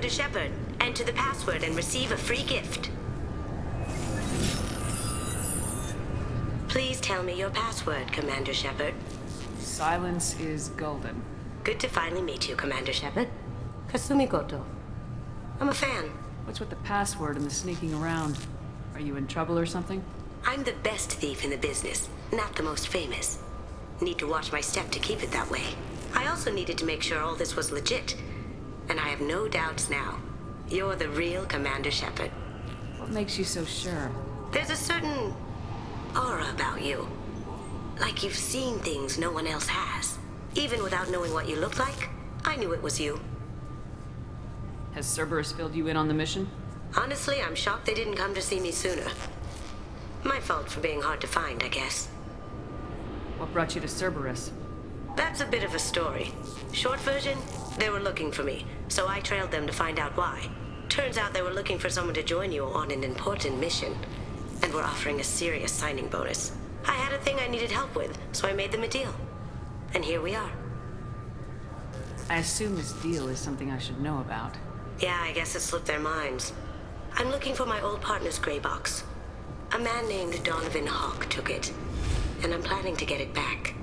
Commander Shepard. Enter the password and receive a free gift. Please tell me your password, Commander Shepard. Silence is golden. Good to finally meet you, Commander Shepard. Kasumi Goto. I'm a fan. What's with the password and the sneaking around? Are you in trouble or something? I'm the best thief in the business, not the most famous. Need to watch my step to keep it that way. I also needed to make sure all this was legit. And I have no doubts now. You're the real Commander Shepard. What makes you so sure? There's a certain aura about you. Like you've seen things no one else has. Even without knowing what you looked like, I knew it was you. Has Cerberus filled you in on the mission? Honestly, I'm shocked they didn't come to see me sooner. My fault for being hard to find, I guess. What brought you to Cerberus? That's a bit of a story. Short version, they were looking for me, so I trailed them to find out why. Turns out they were looking for someone to join you on an important mission, and were offering a serious signing bonus. I had a thing I needed help with, so I made them a deal. And here we are. I assume this deal is something I should know about. Yeah, I guess it slipped their minds. I'm looking for my old partner's gray box. A man named Donovan Hawk took it, and I'm planning to get it back.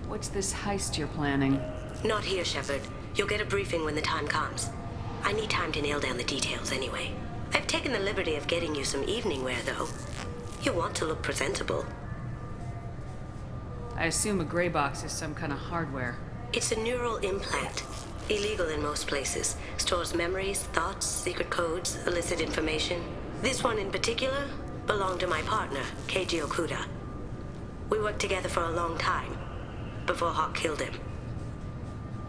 What's this heist you're planning? Not here, Shepard. You'll get a briefing when the time comes. I need time to nail down the details anyway. I've taken the liberty of getting you some evening wear, though. You want to look presentable. I assume a gray box is some kind of hardware. It's a neural implant. Illegal in most places. Stores memories, thoughts, secret codes, illicit information. This one in particular belonged to my partner, Keiji Okuda. We worked together for a long time, before Hawk killed him.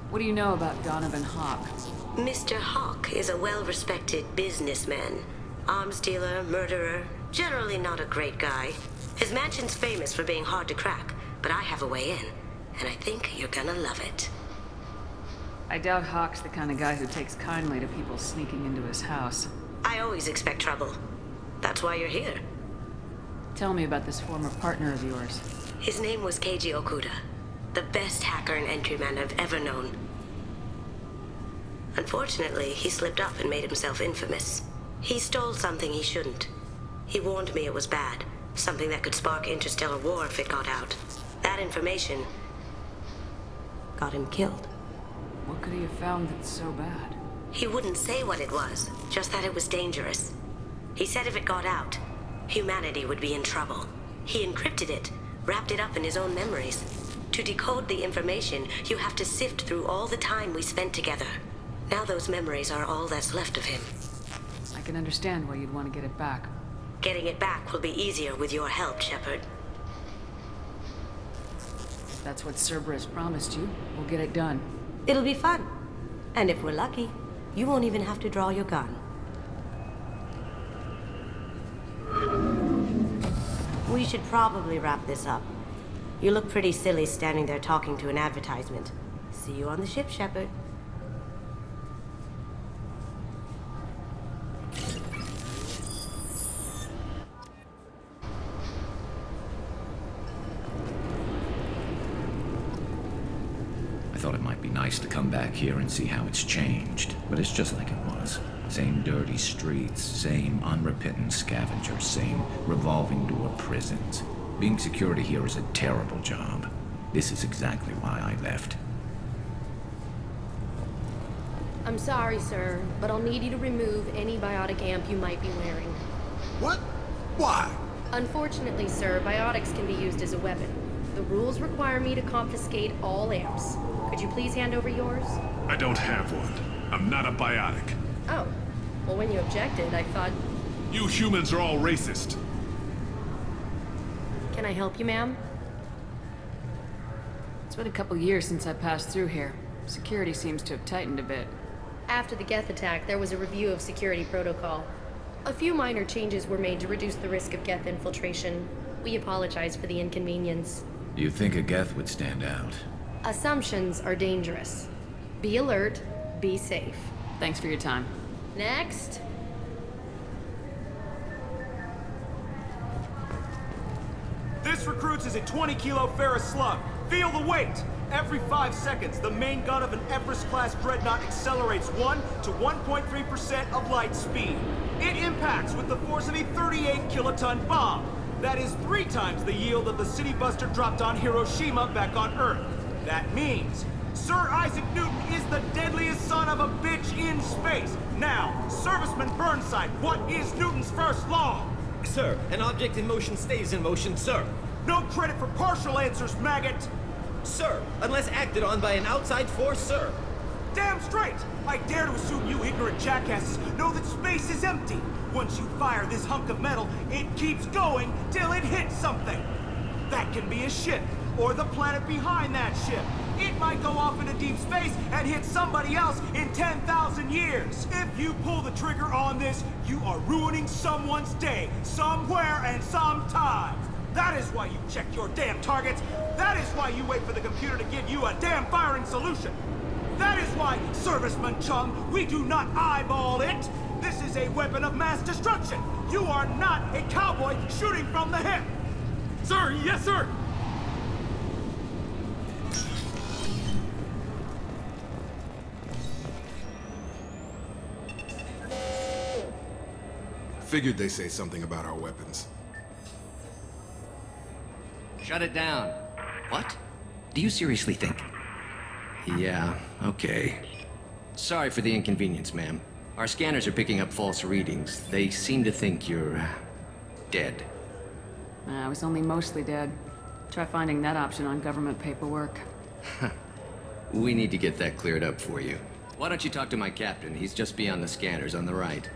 What do you know about Donovan Hawk? Mr. Hawk is a well-respected businessman. Arms dealer, murderer, generally not a great guy. His mansion's famous for being hard to crack, but I have a way in, and I think you're gonna love it. I doubt Hawk's the kind of guy who takes kindly to people sneaking into his house. I always expect trouble. That's why you're here. Tell me about this former partner of yours. His name was Keiji Okuda, the best hacker and entryman I've ever known. Unfortunately, he slipped up and made himself infamous. He stole something he shouldn't. He warned me it was bad, something that could spark interstellar war if it got out. That information got him killed. What could he have found that's so bad? He wouldn't say what it was, just that it was dangerous. He said if it got out, humanity would be in trouble. He encrypted it, wrapped it up in his own memories. To decode the information, you have to sift through all the time we spent together. Now those memories are all that's left of him. I can understand why you'd want to get it back. Getting it back will be easier with your help, Shepard. If that's what Cerberus promised you, we'll get it done. It'll be fun. And if we're lucky, you won't even have to draw your gun. We should probably wrap this up. You look pretty silly standing there talking to an advertisement. See you on the ship, Shepard. I thought it might be nice to come back here and see how it's changed, but it's just like it was. Same dirty streets, same unrepentant scavengers, same revolving door prisons. Being security here is a terrible job. This is exactly why I left. I'm sorry, sir, but I'll need you to remove any biotic amp you might be wearing. What? Why? Unfortunately, sir, biotics can be used as a weapon. The rules require me to confiscate all amps. Could you please hand over yours? I don't have one. I'm not a biotic. Oh. Well, when you objected, I thought... You humans are all racist. Can I help you, ma'am? It's been a couple years since I passed through here. Security seems to have tightened a bit. After the Geth attack, there was a review of security protocol. A few minor changes were made to reduce the risk of Geth infiltration. We apologize for the inconvenience. You think a Geth would stand out? Assumptions are dangerous. Be alert, be safe. Thanks for your time. Next. This recruits is a 20-kilo ferrous slug. Feel the weight! Every 5 seconds, the main gun of an Everest-class dreadnought accelerates 1 to 1.3% of light speed. It impacts with the force of a 38-kiloton bomb. That is 3 times the yield of the city buster dropped on Hiroshima back on Earth. That means Sir Isaac Newton is the deadliest son of a bitch in space. Now, Serviceman Burnside, what is Newton's first law? Sir, an object in motion stays in motion, sir. No credit for partial answers, maggot! Sir, unless acted on by an outside force, sir. Damn straight! I dare to assume you ignorant jackasses know that space is empty. Once you fire this hunk of metal, it keeps going till it hits something. That can be a ship, or the planet behind that ship. It might go off into deep space and hit somebody else in 10,000 years. If you pull the trigger on this, you are ruining someone's day, somewhere and sometime. That is why you check your damn targets. That is why you wait for the computer to give you a damn firing solution. That is why, Serviceman Chung, we do not eyeball it. This is a weapon of mass destruction. You are not a cowboy shooting from the hip. Sir, yes, sir! Figured they say something about our weapons. Shut it down. What? Do you seriously think? Yeah, okay. Sorry for the inconvenience, ma'am. Our scanners are picking up false readings. They seem to think you're dead. I was only mostly dead. Try finding that option on government paperwork. We need to get that cleared up for you. Why don't you talk to my captain? He's just beyond the scanners on the right.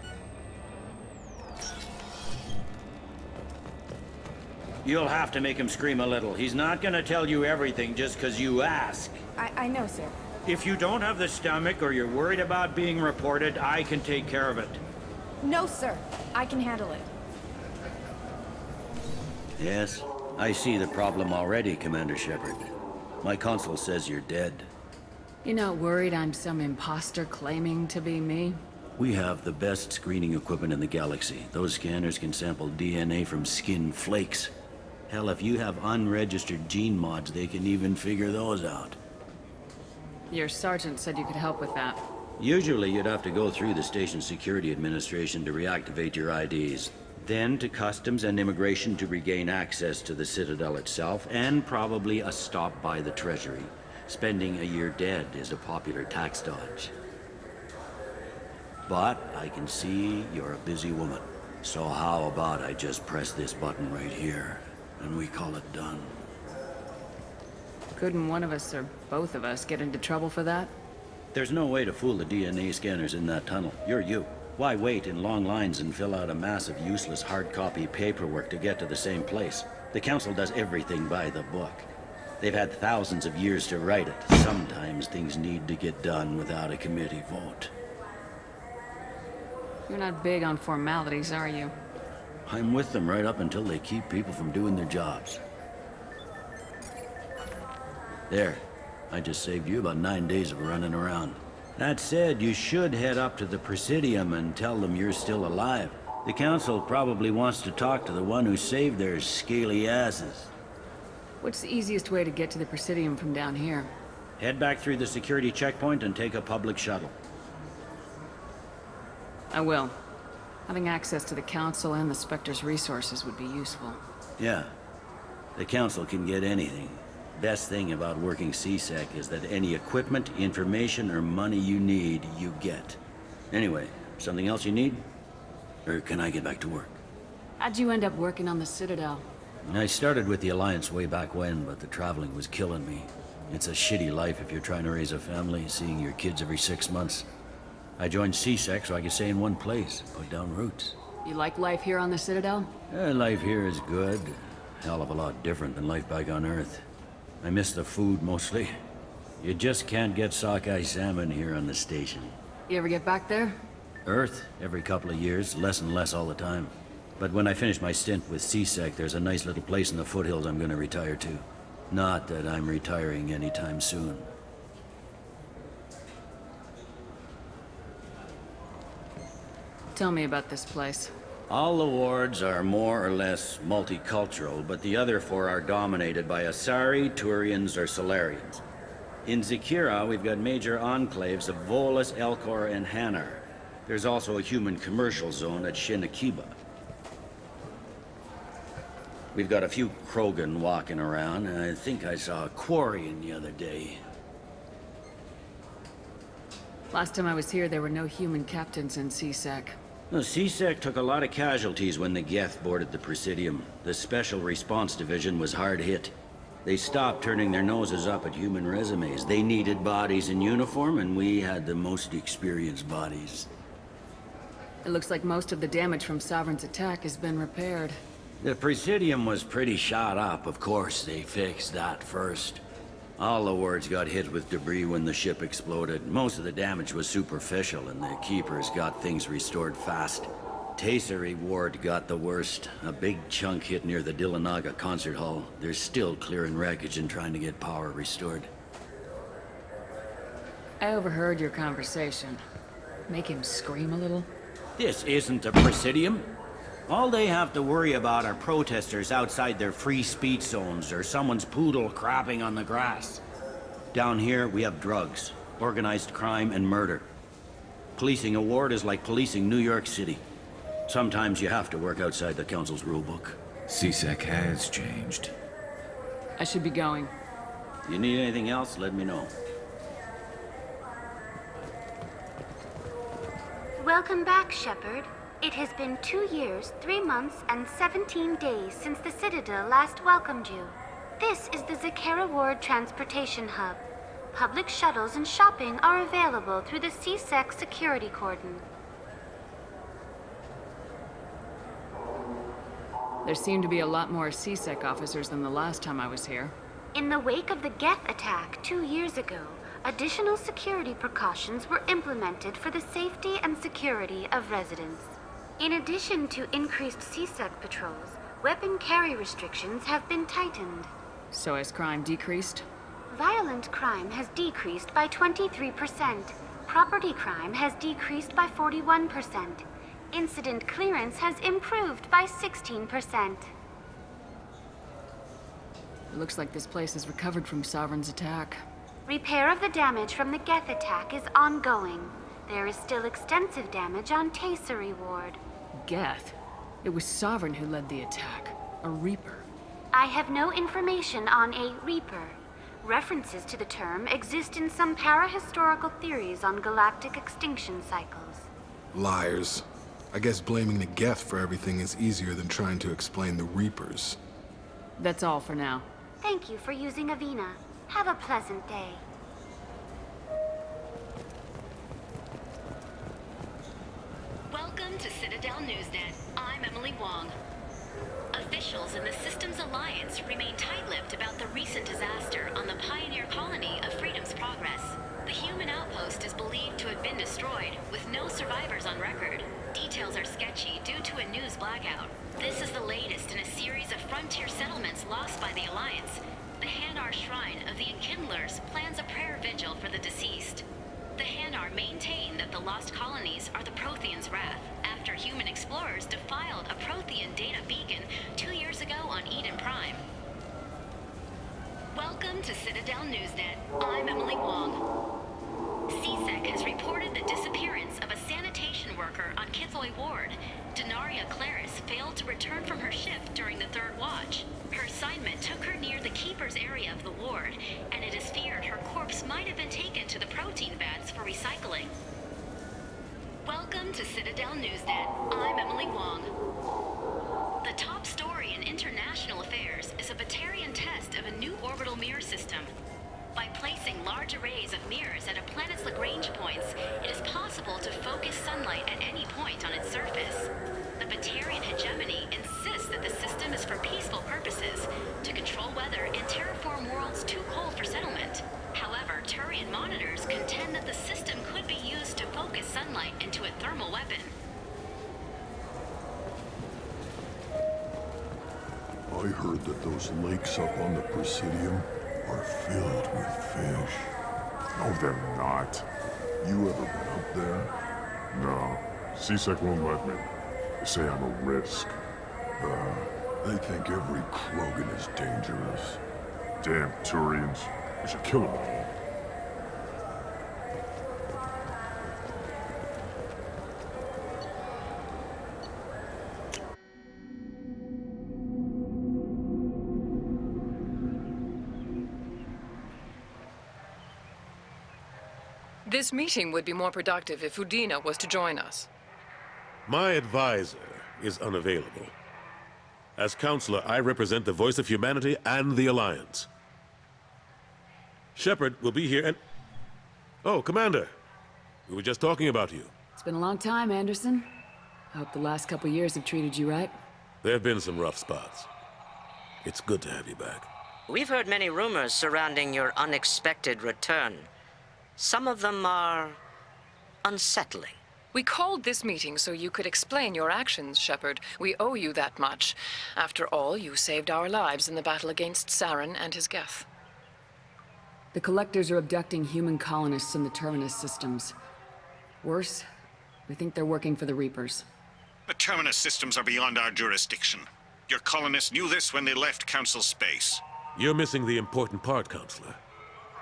You'll have to make him scream a little. He's not gonna tell you everything just because you ask. I know, sir. If you don't have the stomach or you're worried about being reported, I can take care of it. No, sir. I can handle it. Yes, I see the problem already, Commander Shepard. My console says you're dead. You're not worried I'm some imposter claiming to be me? We have the best screening equipment in the galaxy. Those scanners can sample DNA from skin flakes. Hell, if you have unregistered gene mods, they can even figure those out. Your sergeant said you could help with that. Usually you'd have to go through the station security administration to reactivate your IDs. Then to customs and immigration to regain access to the Citadel itself, and probably a stop by the Treasury. Spending a year dead is a popular tax dodge. But I can see you're a busy woman. So how about I just press this button right here, and we call it done? Couldn't one of us, or both of us, get into trouble for that? There's no way to fool the DNA scanners in that tunnel. You're you. Why wait in long lines and fill out a massive useless hard copy paperwork to get to the same place? The Council does everything by the book. They've had thousands of years to write it. Sometimes things need to get done without a committee vote. You're not big on formalities, are you? I'm with them right up until they keep people from doing their jobs. There. I just saved you about 9 days of running around. That said, you should head up to the Presidium and tell them you're still alive. The Council probably wants to talk to the one who saved their scaly asses. What's the easiest way to get to the Presidium from down here? Head back through the security checkpoint and take a public shuttle. I will. Having access to the Council and the Spectre's resources would be useful. Yeah. The Council can get anything. Best thing about working CSEC is that any equipment, information, or money you need, you get. Anyway, something else you need? Or can I get back to work? How'd you end up working on the Citadel? I started with the Alliance way back when, but the traveling was killing me. It's a shitty life if you're trying to raise a family, seeing your kids every 6 months. I joined CSEC so I could stay in one place, put down roots. You like life here on the Citadel? Life here is good. Hell of a lot different than life back on Earth. I miss the food, mostly. You just can't get sockeye salmon here on the station. You ever get back there? Earth, every couple of years, less and less all the time. But when I finish my stint with CSEC, there's a nice little place in the foothills I'm gonna retire to. Not that I'm retiring anytime soon. Tell me about this place. All the wards are more or less multicultural, but the other 4 are dominated by Asari, Turians, or Solarians. In Zakira, we've got major enclaves of Volus, Elcor, and Hanar. There's also a human commercial zone at Shinakiba. We've got a few Krogan walking around, and I think I saw a Quarian the other day. Last time I was here, there were no human captains in CSEC. The CSEC took a lot of casualties when the Geth boarded the Presidium. The Special Response Division was hard hit. They stopped turning their noses up at human resumes. They needed bodies in uniform, and we had the most experienced bodies. It looks like most of the damage from Sovereign's attack has been repaired. The Presidium was pretty shot up. Of course, they fixed that first. All the wards got hit with debris when the ship exploded. Most of the damage was superficial, and the Keepers got things restored fast. Tasery Ward got the worst. A big chunk hit near the Dillanaga concert hall. They're still clearing wreckage and trying to get power restored. I overheard your conversation. Make him scream a little? This isn't the Presidium. All they have to worry about are protesters outside their free speech zones or someone's poodle crapping on the grass. Down here, we have drugs, organized crime, and murder. Policing a ward is like policing New York City. Sometimes you have to work outside the Council's rulebook. CSEC has changed. I should be going. You need anything else, let me know. Welcome back, Shepard. It has been 2 years, 3 months, and 17 days since the Citadel last welcomed you. This is the Zakera Ward Transportation Hub. Public shuttles and shopping are available through the CSEC security cordon. There seem to be a lot more CSEC officers than the last time I was here. In the wake of the Geth attack 2 years ago, additional security precautions were implemented for the safety and security of residents. In addition to increased CSEC patrols, weapon carry restrictions have been tightened. So has crime decreased? Violent crime has decreased by 23%. Property crime has decreased by 41%. Incident clearance has improved by 16%. It looks like this place has recovered from Sovereign's attack. Repair of the damage from the Geth attack is ongoing. There is still extensive damage on Tasery Ward. Geth? It was Sovereign who led the attack. A Reaper. I have no information on a Reaper. References to the term exist in some parahistorical theories on galactic extinction cycles. Liars. I guess blaming the Geth for everything is easier than trying to explain the Reapers. That's all for now. Thank you for using Avina. Have a pleasant day. Welcome to Citadel Newsnet. I'm Emily Wong. Officials in the Systems Alliance remain tight-lipped about the recent disaster on the pioneer colony of Freedom's Progress. The human outpost is believed to have been destroyed, with no survivors on record. Details are sketchy due to a news blackout. This is the latest in a series of frontier settlements lost by the Alliance. The Hanar Shrine of the Enkindlers plans a prayer vigil for the deceased. The Hanar maintain that the lost colonies are the Protheans' wrath, after human explorers defiled a Prothean data beacon 2 years ago on Eden Prime. Welcome to Citadel Newsnet. I'm Emily Wong. CSEC has reported the disappearance of a sanitation worker on Kithoy Ward. Denaria Claris failed to return from her shift during the third watch. Her assignment took her near the Keeper's area of the ward, and it is feared her corpse might have been taken to the protein vats for recycling. Welcome to Citadel Newsnet. I'm Emily Wong. The top story in international affairs is a Batarian test of a new orbital mirror system. By placing large arrays of mirrors at a planet's Lagrange points, it is possible to focus sunlight at any point on its surface. The Batarian hegemony insists that the system is for peaceful purposes, to control weather and terraform worlds too cold for settlement. However, Turian monitors contend that the system could be used to focus sunlight into a thermal weapon. I heard that those lakes up on the Presidium are filled with fish. No, they're not. You ever been up there? No. CSEC won't let me. They say I'm a risk. They think every Krogan is dangerous. Damn Turians. We should kill them all. This meeting would be more productive if Udina was to join us. My advisor is unavailable. As counselor, I represent the voice of humanity and the Alliance. Shepard will be here and... Oh, Commander. We were just talking about you. It's been a long time, Anderson. I hope the last couple years have treated you right. There have been some rough spots. It's good to have you back. We've heard many rumors surrounding your unexpected return. Some of them are unsettling. We called this meeting so you could explain your actions, Shepard. We owe you that much. After all, you saved our lives in the battle against Saren and his Geth. The Collectors are abducting human colonists in the Terminus systems. Worse, we think they're working for the Reapers. The Terminus systems are beyond our jurisdiction. Your colonists knew this when they left Council space. You're missing the important part, Counselor.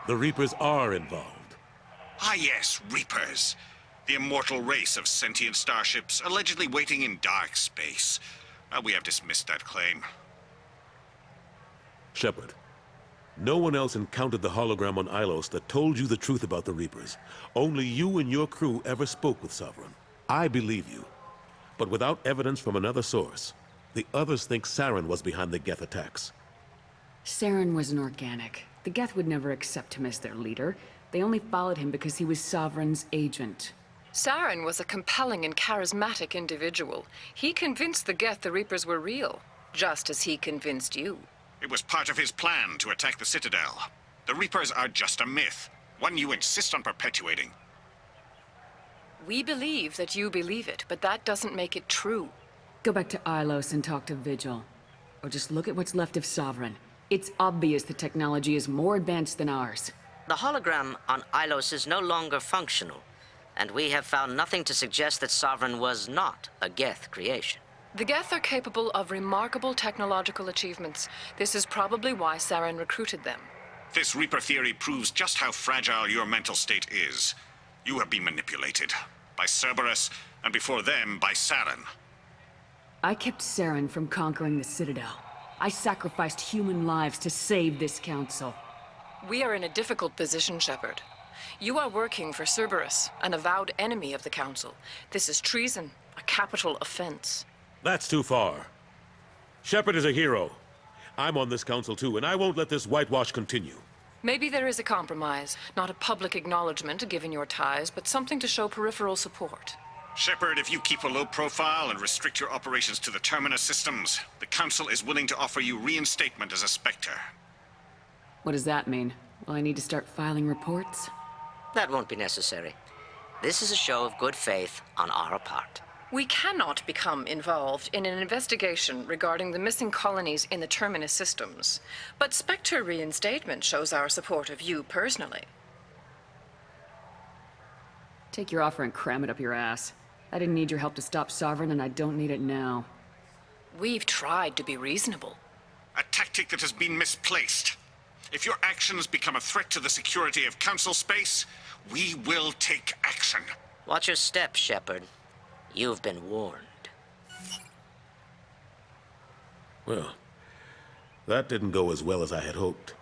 The Reapers are involved. Ah yes, Reapers. The immortal race of sentient starships allegedly waiting in dark space. Well, we have dismissed that claim. Shepard, no one else encountered the hologram on Ilos that told you the truth about the Reapers. Only you and your crew ever spoke with Sovereign. I believe you. But without evidence from another source, the others think Saren was behind the Geth attacks. Saren was an organic. The Geth would never accept him as their leader. They only followed him because he was Sovereign's agent. Saren was a compelling and charismatic individual. He convinced the Geth the Reapers were real, just as he convinced you. It was part of his plan to attack the Citadel. The Reapers are just a myth, one you insist on perpetuating. We believe that you believe it, but that doesn't make it true. Go back to Ilos and talk to Vigil. Or just look at what's left of Sovereign. It's obvious the technology is more advanced than ours. The hologram on Ilos is no longer functional, and we have found nothing to suggest that Sovereign was not a Geth creation. The Geth are capable of remarkable technological achievements. This is probably why Saren recruited them. This Reaper theory proves just how fragile your mental state is. You have been manipulated. By Cerberus, and before them, by Saren. I kept Saren from conquering the Citadel. I sacrificed human lives to save this council. We are in a difficult position, Shepard. You are working for Cerberus, an avowed enemy of the Council. This is treason, a capital offense. That's too far. Shepard is a hero. I'm on this council too, and I won't let this whitewash continue. Maybe there is a compromise. Not a public acknowledgement given your ties, but something to show peripheral support. Shepard, if you keep a low profile and restrict your operations to the Terminus systems, the Council is willing to offer you reinstatement as a Spectre. What does that mean? Will I need to start filing reports? That won't be necessary. This is a show of good faith on our part. We cannot become involved in an investigation regarding the missing colonies in the Terminus systems, but Spectre reinstatement shows our support of you personally. Take your offer and cram it up your ass. I didn't need your help to stop Sovereign, and I don't need it now. We've tried to be reasonable. A tactic that has been misplaced. If your actions become a threat to the security of Council space, we will take action. Watch your step, Shepard. You've been warned. Well, that didn't go as well as I had hoped.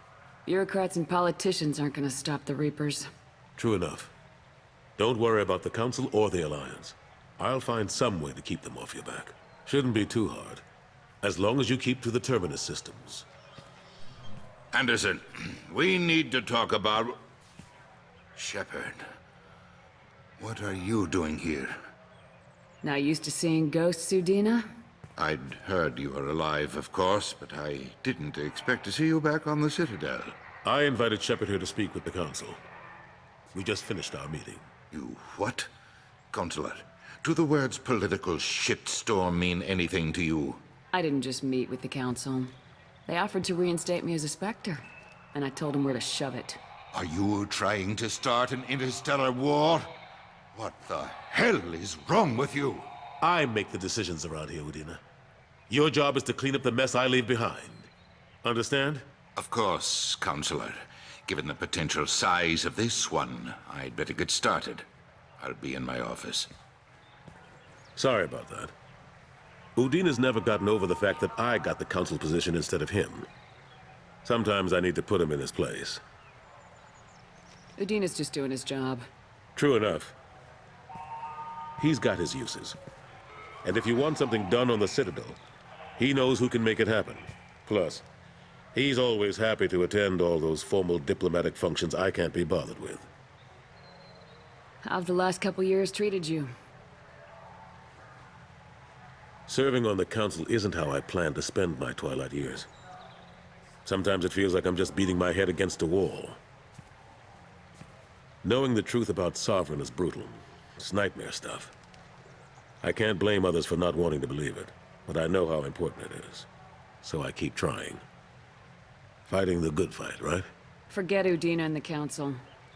Bureaucrats and politicians aren't gonna stop the Reapers. True enough. Don't worry about the Council or the Alliance. I'll find some way to keep them off your back. Shouldn't be too hard. As long as you keep to the Terminus systems. Anderson, we need to talk about... Shepard. What are you doing here? Not used to seeing ghosts, Udina? I'd heard you were alive, of course, but I didn't expect to see you back on the Citadel. I invited Shepard here to speak with the Council. We just finished our meeting. You what? Consular, do the words political shitstorm mean anything to you? I didn't just meet with the Council. They offered to reinstate me as a Spectre, and I told them where to shove it. Are you trying to start an interstellar war? What the hell is wrong with you? I make the decisions around here, Udina. Your job is to clean up the mess I leave behind. Understand? Of course, Counselor. Given the potential size of this one, I'd better get started. I'll be in my office. Sorry about that. Udina's never gotten over the fact that I got the Council position instead of him. Sometimes I need to put him in his place. Udina's just doing his job. True enough. He's got his uses. And if you want something done on the Citadel, he knows who can make it happen. Plus, he's always happy to attend all those formal diplomatic functions I can't be bothered with. How've the last couple years treated you? Serving on the Council isn't how I plan to spend my twilight years. Sometimes it feels like I'm just beating my head against a wall. Knowing the truth about Sovereign is brutal. It's nightmare stuff. I can't blame others for not wanting to believe it, but I know how important it is. So I keep trying. Fighting the good fight, right? Forget Udina and the Council.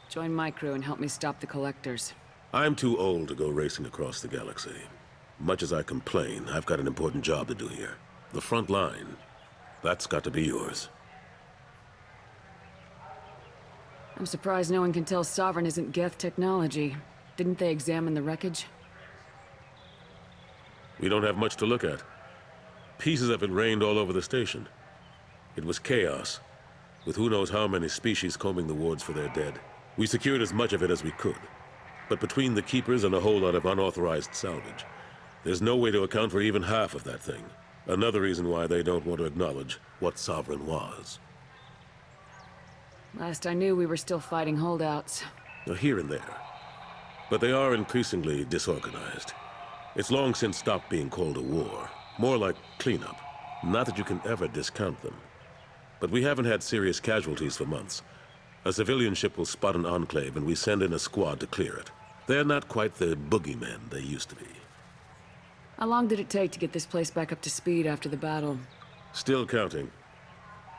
Join my crew and help me stop the Collectors. I'm too old to go racing across the galaxy. Much as I complain, I've got an important job to do here. The front line. That's got to be yours. I'm surprised no one can tell Sovereign isn't Geth technology. Didn't they examine the wreckage? We don't have much to look at. Pieces of it rained all over the station. It was chaos, with who knows how many species combing the wards for their dead. We secured as much of it as we could. But between the Keepers and a whole lot of unauthorized salvage, there's no way to account for even half of that thing. Another reason why they don't want to acknowledge what Sovereign was. Last I knew, we were still fighting holdouts. Here and there. But they are increasingly disorganized. It's long since stopped being called a war. More like cleanup. Not that you can ever discount them. But we haven't had serious casualties for months. A civilian ship will spot an enclave and we send in a squad to clear it. They're not quite the boogeymen they used to be. How long did it take to get this place back up to speed after the battle? Still counting.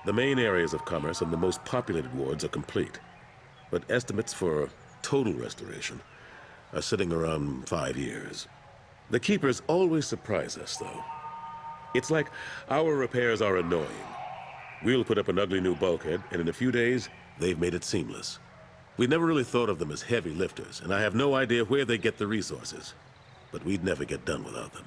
The main areas of commerce and the most populated wards are complete. But estimates for total restoration are sitting around 5 years. The Keepers always surprise us, though. It's like our repairs are annoying. We'll put up an ugly new bulkhead, and in a few days, they've made it seamless. We never really thought of them as heavy lifters, and I have no idea where they get the resources. But we'd never get done without them.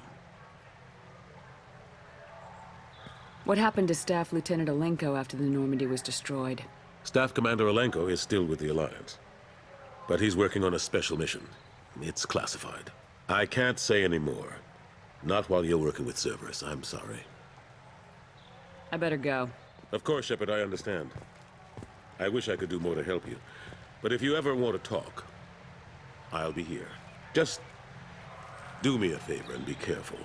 What happened to Staff Lieutenant Alenko after the Normandy was destroyed? Staff Commander Alenko is still with the Alliance. But he's working on a special mission. It's classified. I can't say any more. Not while you're working with Cerberus, I'm sorry. I better go. Of course, Shepard, I understand. I wish I could do more to help you. But if you ever want to talk, I'll be here. Just do me a favor and be careful.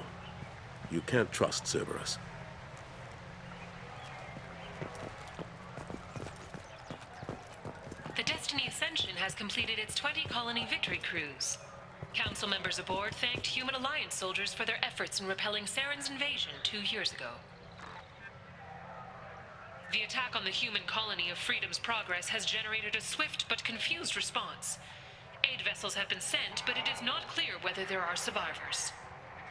You can't trust Cerberus. The Destiny Ascension has completed its 20-colony victory cruise. Council members aboard thanked Human Alliance soldiers for their efforts in repelling Saren's invasion 2 years ago. The attack on the human colony of Freedom's Progress has generated a swift but confused response. Aid vessels have been sent, but it is not clear whether there are survivors.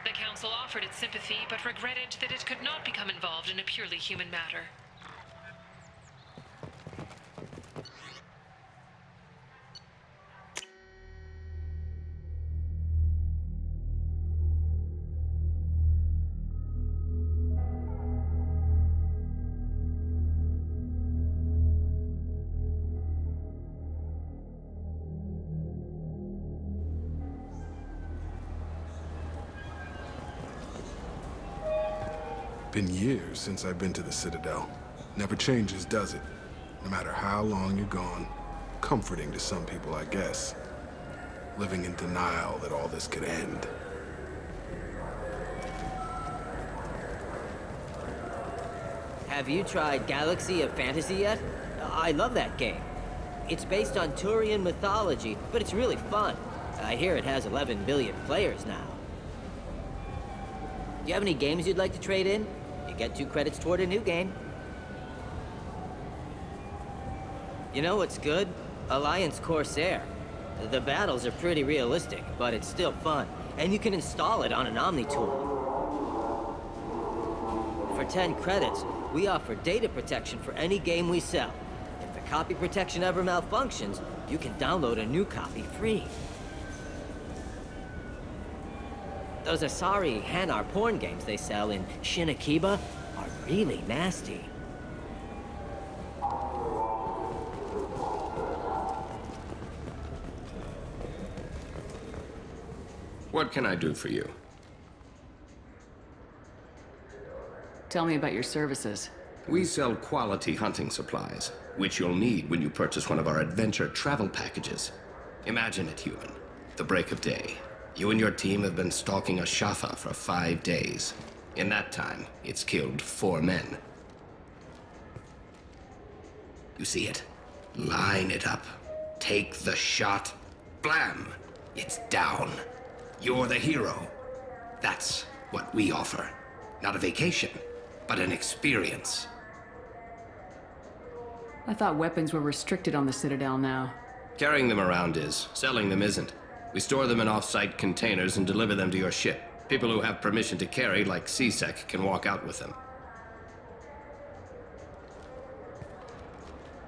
The Council offered its sympathy, but regretted that it could not become involved in a purely human matter. Been years since I've been to the Citadel. Never changes, does it? No matter how long you're gone. Comforting to some people, I guess. Living in denial that all this could end. Have you tried Galaxy of Fantasy yet? I love that game. It's based on Turian mythology, but it's really fun. I hear it has 11 billion players now. You have any games you'd like to trade in? You get 2 credits toward a new game. You know what's good? Alliance Corsair. The battles are pretty realistic, but it's still fun. And you can install it on an Omni tool. For 10 credits, we offer data protection for any game we sell. If the copy protection ever malfunctions, you can download a new copy free. Those Asari Hanar porn games they sell in Shinakiba are really nasty. What can I do for you? Tell me about your services. We sell quality hunting supplies, which you'll need when you purchase one of our adventure travel packages. Imagine it, human. The break of day. You and your team have been stalking a Shafa for 5 days. In that time, it's killed 4 men. You see it? Line it up. Take the shot. Blam! It's down. You're the hero. That's what we offer. Not a vacation, but an experience. I thought weapons were restricted on the Citadel now. Carrying them around is. Selling them isn't. We store them in off-site containers and deliver them to your ship. People who have permission to carry, like C-Sec, can walk out with them.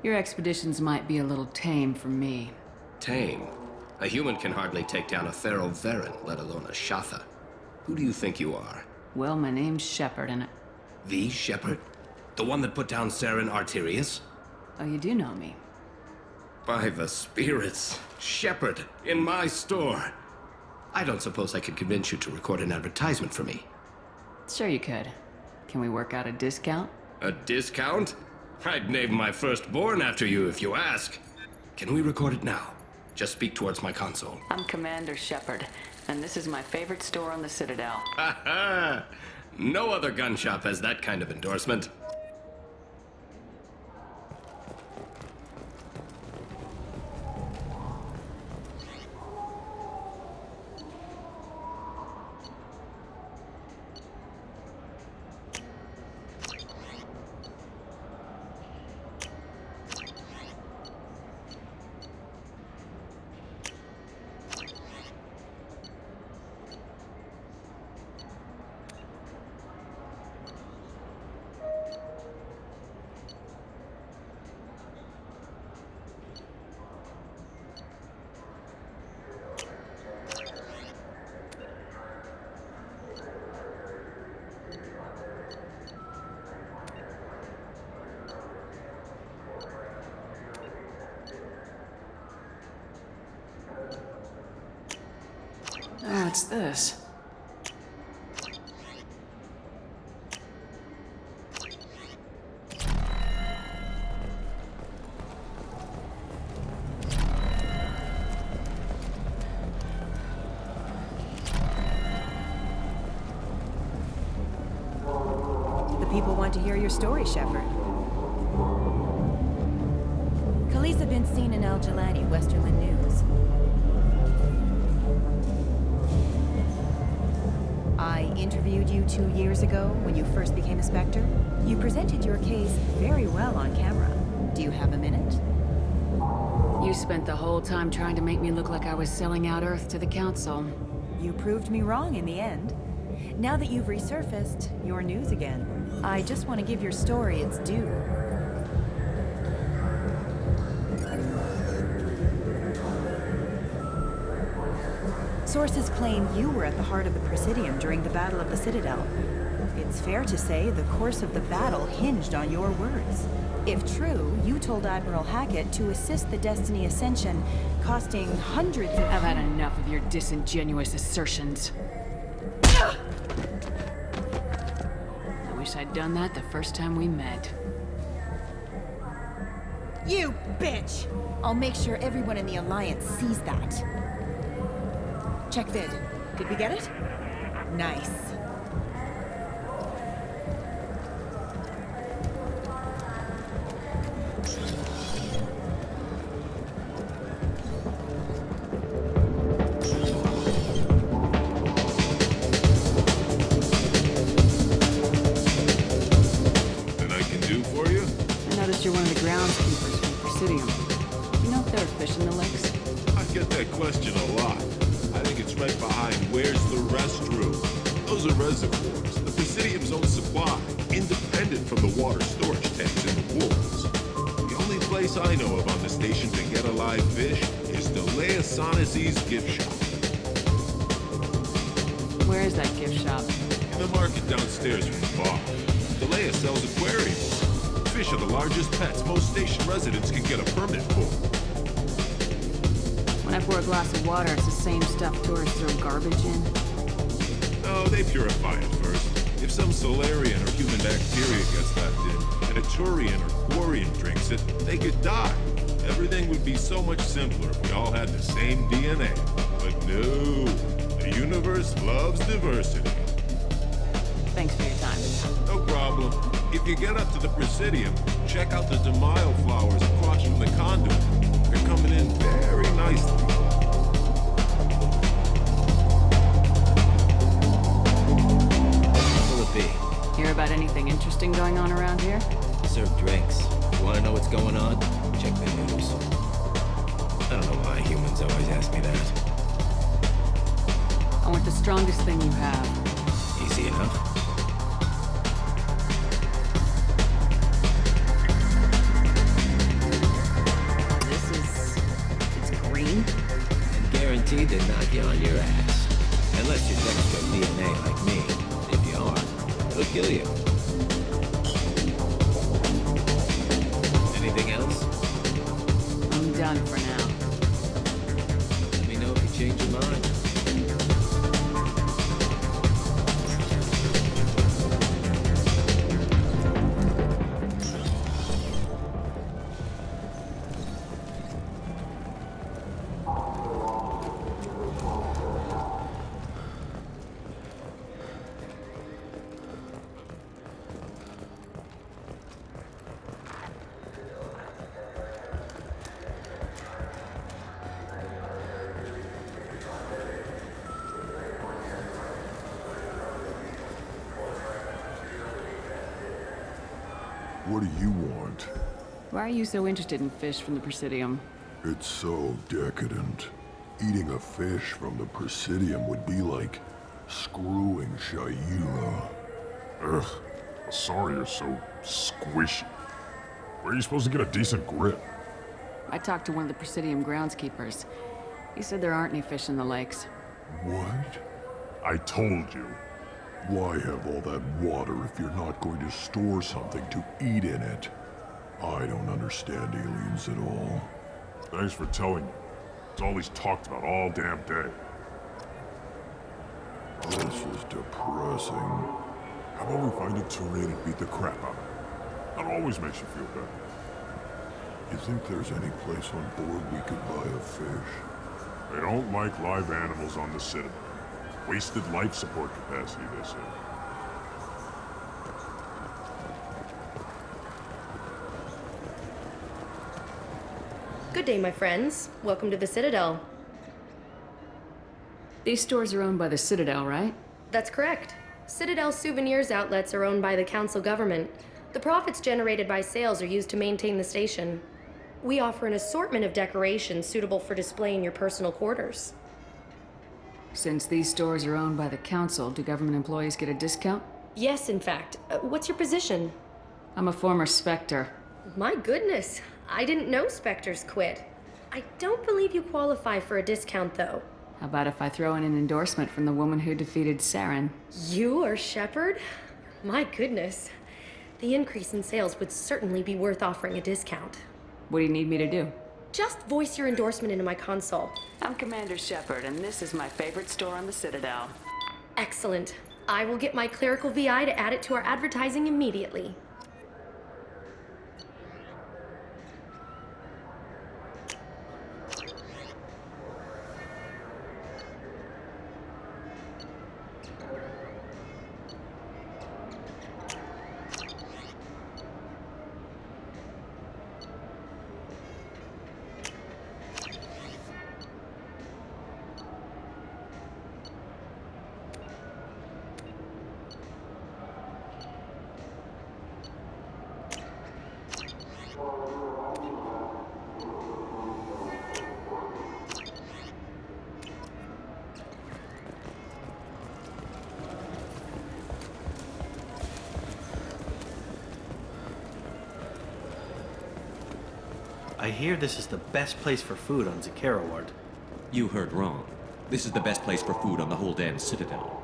Your expeditions might be a little tame for me. Tame? A human can hardly take down a feral Varen, let alone a Shatha. Who do you think you are? Well, my name's Shepard, and The Shepard? The one that put down Saren Arterius? Oh, you do know me. By the spirits. Shepard, in my store. I don't suppose I could convince you to record an advertisement for me. Sure you could. Can we work out a discount? A discount? I'd name my firstborn after you if you ask. Can we record it now? Just speak towards my console. I'm Commander Shepard, and this is my favorite store on the Citadel. Ha ha! No other gun shop has that kind of endorsement. Oh, what's this? The people want to hear your story, Shepard. Khaleesa been seen in Al Jalani, Westerland News. I interviewed you 2 years ago when you first became a Spectre. You presented your case very well on camera. Do you have a minute? You spent the whole time trying to make me look like I was selling out Earth to the Council. You proved me wrong in the end. Now that you've resurfaced, you're news again. I just want to give your story its due. Sources claim you were at the heart of the Presidium during the Battle of the Citadel. It's fair to say the course of the battle hinged on your words. If true, you told Admiral Hackett to assist the Destiny Ascension, costing hundreds of... I've had enough of your disingenuous assertions. I wish I'd done that the first time we met. You bitch! I'll make sure everyone in the Alliance sees that. Check vid. Did we get it? Nice. Anything I can do for you? I noticed you're one of the groundskeepers for the Presidium. Do you know if there are fish in the lakes? I get that question a lot. I think it's right behind where's the restroom. Those are reservoirs, the Presidium's own supply, independent from the water storage tanks in the walls. The only place I know of on the station to get a live fish is Delea Sonesi's gift shop. Where is that gift shop? In the market downstairs from the bar. Delea sells aquariums. Fish are the largest pets most station residents can get a permit for. When I pour a glass of water, it's the same stuff tourists throw garbage in. No, they purify it first. If some Solarian or human bacteria gets left in, and a Turian or Quarian drinks it, they could die. Everything would be so much simpler if we all had the same DNA. But no, the universe loves diversity. Thanks for your time. No problem. If you get up to the Presidium, check out the Demile flowers across from the conduit. They're coming in very nicely. Hear about anything interesting going on around here? Serve drinks. You want to know what's going on? Check the news. I don't know why humans always ask me that. I want the strongest thing you have. Easy enough. It's green? And guaranteed to knock you on your ass. Unless you're extra DNA like me. If you are, it'll kill you. Anything else? I'm done for now. Let me know if you change your mind. What do you want? Why are you so interested in fish from the Presidium? It's so decadent. Eating a fish from the Presidium would be like screwing Shaira. Ugh, sorry you're so squishy. Where are you supposed to get a decent grip? I talked to one of the Presidium groundskeepers. He said there aren't any fish in the lakes. What? I told you. Why have all that water if you're not going to store something to eat in it? I don't understand aliens at all. Thanks for telling me. It's all he's talked about all damn day. This is depressing. How about we find a Turian and beat the crap out of him? That always makes you feel better. You think there's any place on board we could buy a fish? They don't like live animals on the Citadel. Wasted life support capacity, they say. Good day, my friends. Welcome to the Citadel. These stores are owned by the Citadel, right? That's correct. Citadel souvenirs outlets are owned by the council government. The profits generated by sales are used to maintain the station. We offer an assortment of decorations suitable for display in your personal quarters. Since these stores are owned by the council, do government employees get a discount? Yes, in fact. What's your position? I'm a former Spectre. My goodness. I didn't know Spectres quit. I don't believe you qualify for a discount, though. How about if I throw in an endorsement from the woman who defeated Saren? You are Shepard? My goodness. The increase in sales would certainly be worth offering a discount. What do you need me to do? Just voice your endorsement into my console. I'm Commander Shepard, and this is my favorite store on the Citadel. Excellent. I will get my clerical VI to add it to our advertising immediately. I hear this is the best place for food on Cerberus. You heard wrong. This is the best place for food on the whole damn Citadel.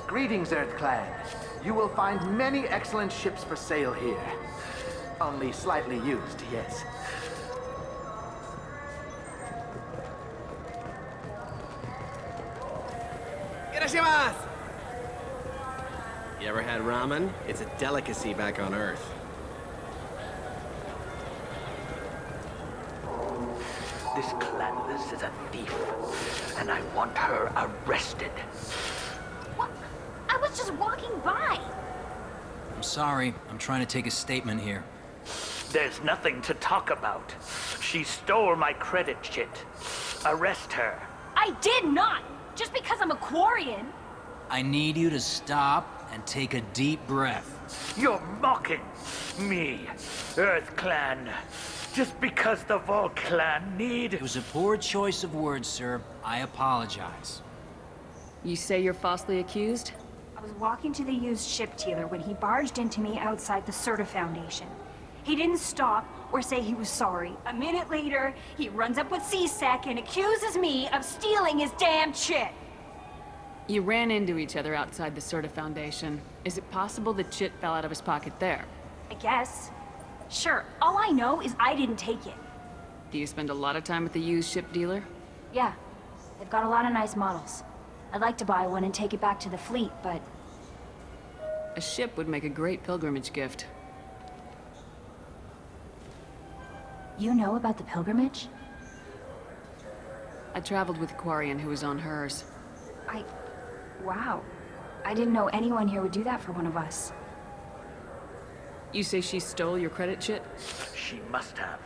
Greetings, Earth Clan. You will find many excellent ships for sale here. Only slightly used, yes. Irashimasu! You ever had ramen? It's a delicacy back on Earth. This clanless is a thief, and I want her arrested. What? I was just walking by. I'm sorry. I'm trying to take a statement here. There's nothing to talk about. She stole my credit chit. Arrest her. I did not! Just because I'm a Quarian. I need you to stop and take a deep breath. You're mocking me, Earth Clan. Just because the Vol Clan need... It was a poor choice of words, sir. I apologize. You say you're falsely accused? I was walking to the used ship dealer when he barged into me outside the Certa Foundation. He didn't stop or say he was sorry. A minute later, he runs up with C-Sec and accuses me of stealing his damn chit. You ran into each other outside the Certa Foundation. Is it possible the chit fell out of his pocket there? I guess. Sure, all I know is I didn't take it. Do you spend a lot of time at the used ship dealer? Yeah, they've got a lot of nice models. I'd like to buy one and take it back to the fleet, but... A ship would make a great pilgrimage gift. You know about the pilgrimage? I traveled with a Quarian who was on hers. Wow. I didn't know anyone here would do that for one of us. You say she stole your credit chit? She must have.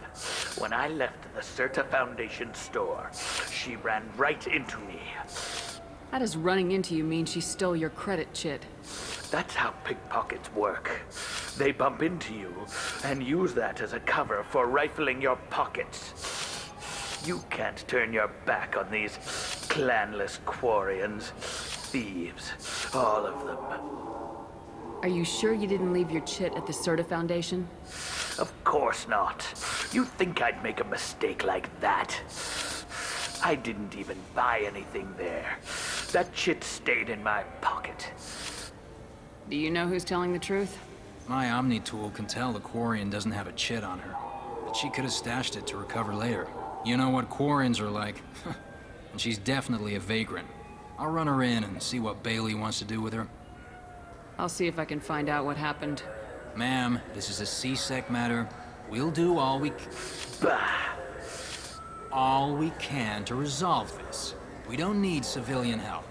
When I left the Certa Foundation store, she ran right into me. How does running into you mean she stole your credit chit? That's how pickpockets work. They bump into you and use that as a cover for rifling your pockets. You can't turn your back on these clanless Quarians. Thieves, all of them. Are you sure you didn't leave your chit at the Certa Foundation? Of course not. You think I'd make a mistake like that? I didn't even buy anything there. That chit stayed in my pocket. Do you know who's telling the truth? My Omni tool can tell the Quarian doesn't have a chit on her, but she could have stashed it to recover later. You know what Quarians are like. And she's definitely a vagrant. I'll run her in and see what Bailey wants to do with her. I'll see if I can find out what happened. Ma'am, this is a C-Sec matter. We'll do all we can to resolve this. We don't need civilian help.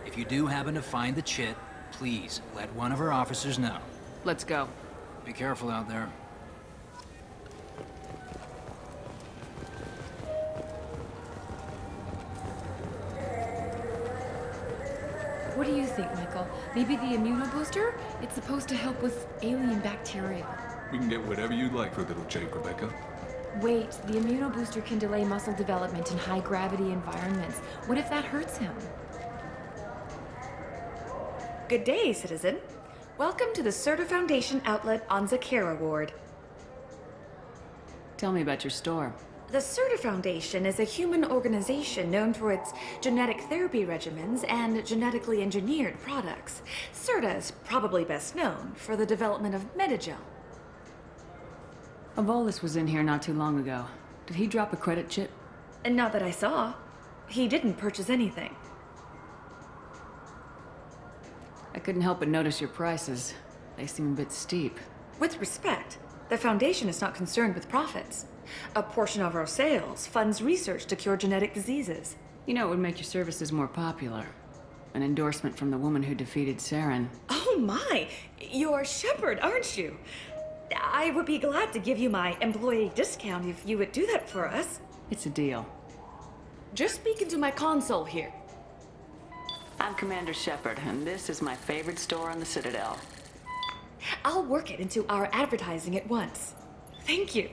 If you do happen to find the chit, please let one of our officers know. Let's go. Be careful out there. What do you think, Michael? Maybe the immunobooster? It's supposed to help with alien bacteria. We can get whatever you'd like for little Jake, Rebecca. Wait, the immunobooster can delay muscle development in high-gravity environments. What if that hurts him? Good day, citizen. Welcome to the Certa Foundation outlet on Zakera Ward. Tell me about your store. The Certa Foundation is a human organization known for its genetic therapy regimens and genetically engineered products. Certa is probably best known for the development of Metagel. Avolis was in here not too long ago. Did he drop a credit chit? And not that I saw. He didn't purchase anything. I couldn't help but notice your prices. They seem a bit steep. With respect, the Foundation is not concerned with profits. A portion of our sales funds research to cure genetic diseases. You know, it would make your services more popular. An endorsement from the woman who defeated Saren. Oh my! You're Shepard, aren't you? I would be glad to give you my employee discount if you would do that for us. It's a deal. Just speak into my console here. I'm Commander Shepard, and this is my favorite store on the Citadel. I'll work it into our advertising at once. Thank you.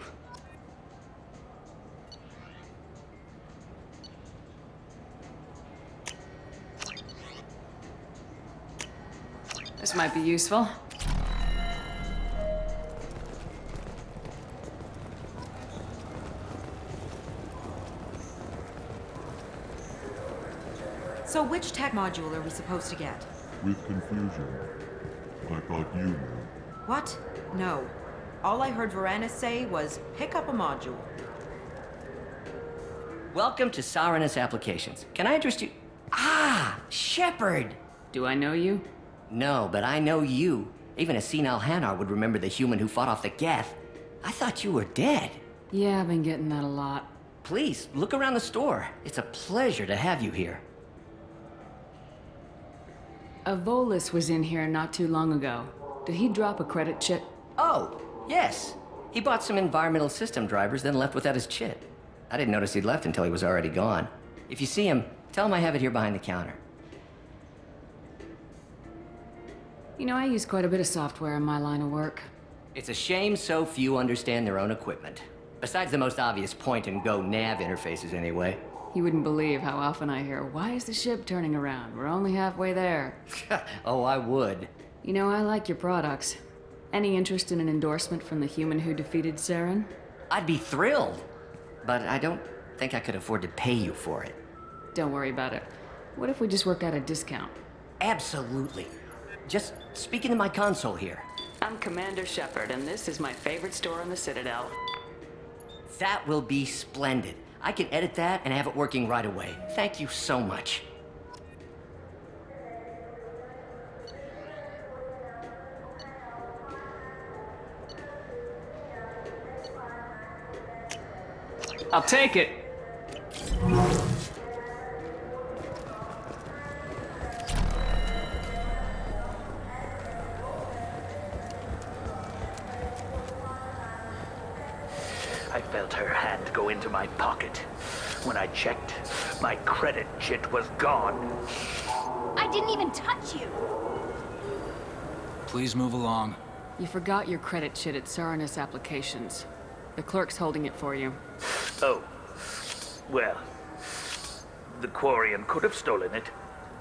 This might be useful. So which tech module are we supposed to get? with confusion. I thought you knew. What? No. All I heard Verena say was, pick up a module. Welcome to Cyrus Applications. Can I interest you? Ah, Shepard! Do I know you? No, but I know you. Even a senile Hanar would remember the human who fought off the Geth. I thought you were dead. Yeah, I've been getting that a lot. Please, look around the store. It's a pleasure to have you here. A Volus was in here not too long ago. Did he drop a credit chit? Oh, yes. He bought some environmental system drivers, then left without his chit. I didn't notice he'd left until he was already gone. If you see him, tell him I have it here behind the counter. You know, I use quite a bit of software in my line of work. It's a shame so few understand their own equipment. Besides the most obvious point-and-go nav interfaces, anyway. You wouldn't believe how often I hear, why is the ship turning around? We're only halfway there. Oh, I would. You know, I like your products. Any interest in an endorsement from the human who defeated Saren? I'd be thrilled. But I don't think I could afford to pay you for it. Don't worry about it. What if we just work out a discount? Absolutely. Just speak into my console here. I'm Commander Shepard, and this is my favorite store on the Citadel. That will be splendid. I can edit that and have it working right away. Thank you so much. I'll take it. I felt her hand go into my pocket. When I checked, my credit chit was gone. I didn't even touch you. Please move along. You forgot your credit chit at Cyrus Applications. The clerk's holding it for you. Oh. Well, the Quarian could have stolen it.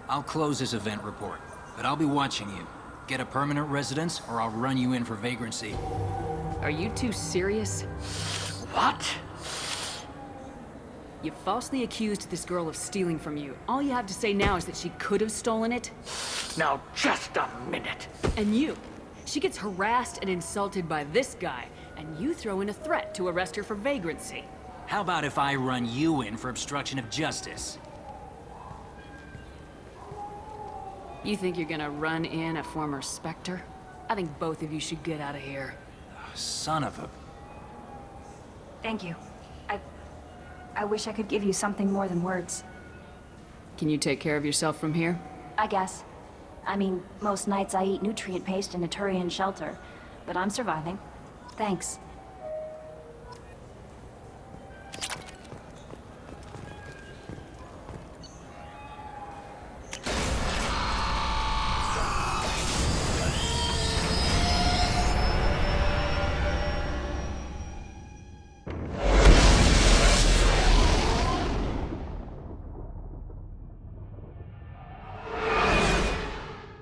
I'll close this event report, but I'll be watching you. Get a permanent residence, or I'll run you in for vagrancy. Are you two serious? What? You falsely accused this girl of stealing from you. All you have to say now is that she could have stolen it? Now, just a minute. And you. She gets harassed and insulted by this guy, and you throw in a threat to arrest her for vagrancy. How about if I run you in for obstruction of justice? You think you're gonna run in a former Spectre? I think both of you should get out of here. Son of a... Thank you. I wish I could give you something more than words. Can you take care of yourself from here? I guess. I mean, most nights I eat nutrient paste in a Turian shelter, but I'm surviving. Thanks.